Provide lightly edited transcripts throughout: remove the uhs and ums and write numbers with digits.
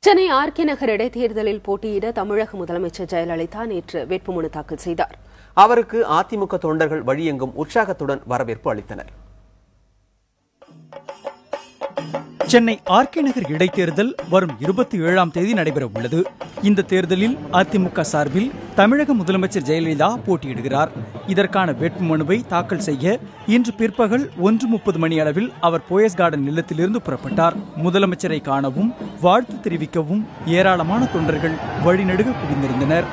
Chennai RK நகர் இடைத்தேர்தலில் போட்டியிட தமிழக முதலமைச்சர் ஜெயலலிதா நேற்று வேட்புமனு தாக்கல் செய்தார். அவருக்கு அதிமுக தொண்டர்கள் வழியெங்கும் உற்சாகத்துடன் வரவேற்பு அளித்தனர். சென்னை ஆர்கே நகர் இடைத்தேர்தல் வரும் 27ஆம் தேதி நடைபெற உள்ளது. இந்த தேர்தலில் அதிமுக சார்பில் தமிழக முதலமைச்சர் ஜெயலலிதா போட்டியிடுகிறார். இதற்கான வேட்புமனுவை தாக்கல் செய்ய இன்று பிற்பகல் 1:30 மணி அளவில் அவர் போயஸ் கார்டன் இல்லத்திலிருந்து புறப்பட்டார். முதலமைச்சரை காணவும் வாழ்த்து தெரிவிக்கவும் ஏராளமான தொண்டர்கள் வழிநெடுக குவிந்திருந்தனர்.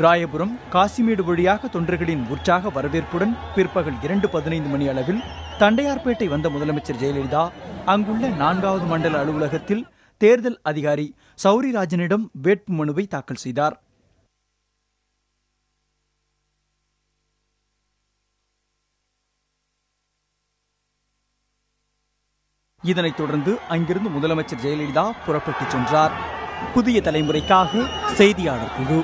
ராயபுரம் காசிமேடு வழியாக தொண்டர்களின் உற்சாக வரவேற்புடன் பிற்பகல் 2:15 மணி அளவில் தண்டையார்பேட்டை வந்த முதலமைச்சர் ஜெயலலிதா அங்குள்ள 4வது மண்டல அலுவலகத்தில் தேர்தல் அதிகாரி சௌரிராஜனிடம் வேட்புமனுவை தாக்கல் செய்தார். இதனைத் தொடர்ந்து அங்கிருந்து முதலமைச்சர் ஜெயலலிதா புறப்பட்டுச் சென்றார். புதிய தலைமுறைக்காக செய்தியாளர் குழு.